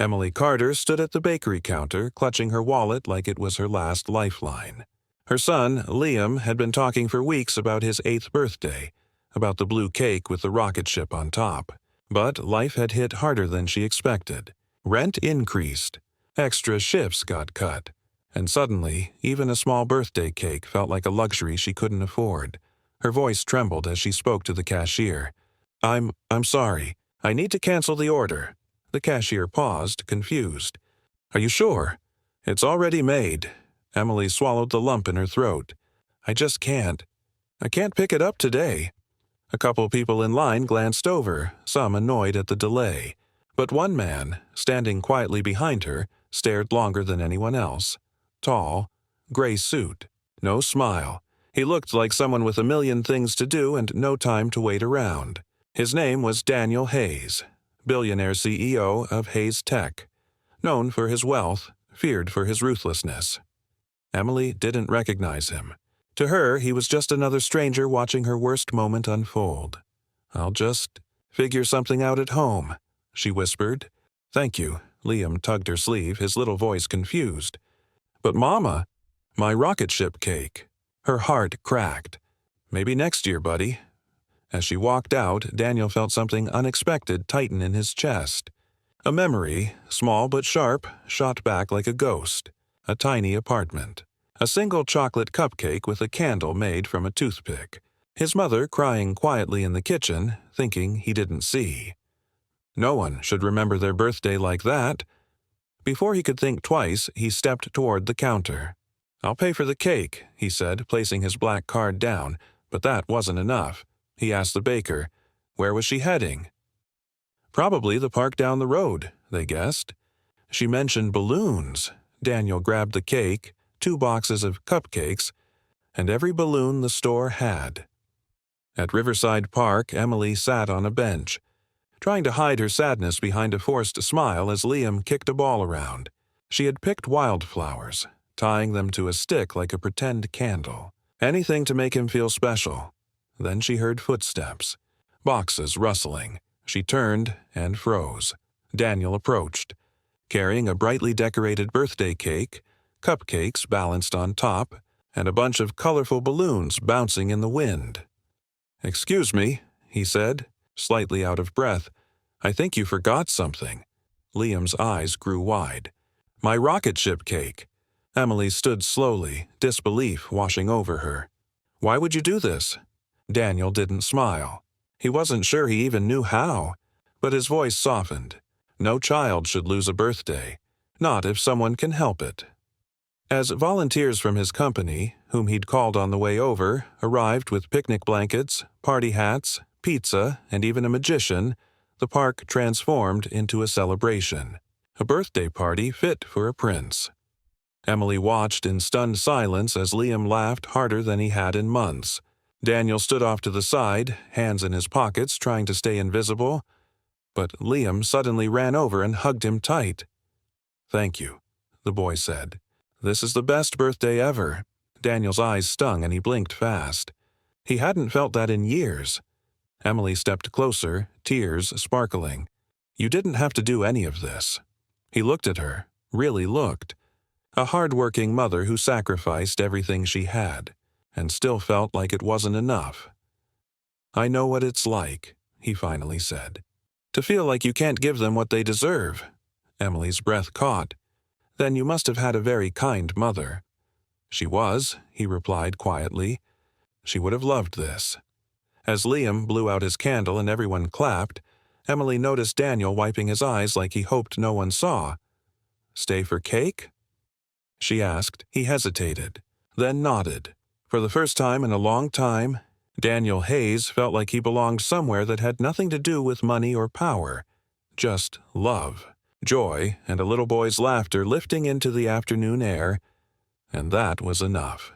Emily Carter stood at the bakery counter, clutching her wallet like it was her last lifeline. Her son, Liam, had been talking for weeks about his 8th birthday, about the blue cake with the rocket ship on top. But life had hit harder than she expected. Rent increased. Extra shifts got cut. And suddenly, even a small birthday cake felt like a luxury she couldn't afford. Her voice trembled as she spoke to the cashier. I'm sorry. I need to cancel the order." The cashier paused, confused. "Are you sure? It's already made." Emily swallowed the lump in her throat. "I just can't. I can't pick it up today." A couple people in line glanced over, some annoyed at the delay. But one man, standing quietly behind her, stared longer than anyone else. Tall, gray suit, no smile. He looked like someone with a million things to do and no time to wait around. His name was Daniel Hayes, Billionaire CEO of Hayes Tech. Known for his wealth, feared for his ruthlessness. Emily didn't recognize him. To her, he was just another stranger watching her worst moment unfold. "I'll just figure something out at home," she whispered. "Thank you." Liam tugged her sleeve, his little voice confused. "But Mama, my rocket ship cake." Her heart cracked. "Maybe next year, buddy." As she walked out, Daniel felt something unexpected tighten in his chest. A memory, small but sharp, shot back like a ghost. A tiny apartment. A single chocolate cupcake with a candle made from a toothpick. His mother crying quietly in the kitchen, thinking he didn't see. No one should remember their birthday like that. Before he could think twice, he stepped toward the counter. "I'll pay for the cake," he said, placing his black card down, but that wasn't enough. He asked the baker, where was she heading? Probably the park down the road, they guessed. She mentioned balloons. Daniel grabbed the cake, 2 boxes of cupcakes, and every balloon the store had. At Riverside Park, Emily sat on a bench, trying to hide her sadness behind a forced smile as Liam kicked a ball around. She had picked wildflowers, tying them to a stick like a pretend candle. Anything to make him feel special. Then she heard footsteps, boxes rustling. She turned and froze. Daniel approached, carrying a brightly decorated birthday cake, cupcakes balanced on top, and a bunch of colorful balloons bouncing in the wind. "Excuse me," he said, slightly out of breath. "I think you forgot something." Liam's eyes grew wide. "My rocket ship cake." Emily stood slowly, disbelief washing over her. "Why would you do this?" Daniel didn't smile. He wasn't sure he even knew how, but his voice softened. No child should lose a birthday, not if someone can help it. As volunteers from his company, whom he'd called on the way over, arrived with picnic blankets, party hats, pizza, and even a magician, the park transformed into a celebration. A birthday party fit for a prince. Emily watched in stunned silence as Liam laughed harder than he had in months. Daniel stood off to the side, hands in his pockets, trying to stay invisible. But Liam suddenly ran over and hugged him tight. "Thank you," the boy said. "This is the best birthday ever." Daniel's eyes stung and he blinked fast. He hadn't felt that in years. Emily stepped closer, tears sparkling. "You didn't have to do any of this." He looked at her, really looked. A hard-working mother who sacrificed everything she had, and still felt like it wasn't enough. "I know what it's like," he finally said. "To feel like you can't give them what they deserve." Emily's breath caught. "Then you must have had a very kind mother." "She was," he replied quietly. "She would have loved this." As Liam blew out his candle and everyone clapped, Emily noticed Daniel wiping his eyes like he hoped no one saw. "Stay for cake?" she asked. He hesitated, then nodded. For the first time in a long time, Daniel Hayes felt like he belonged somewhere that had nothing to do with money or power. Just love, joy, and a little boy's laughter lifting into the afternoon air, and that was enough.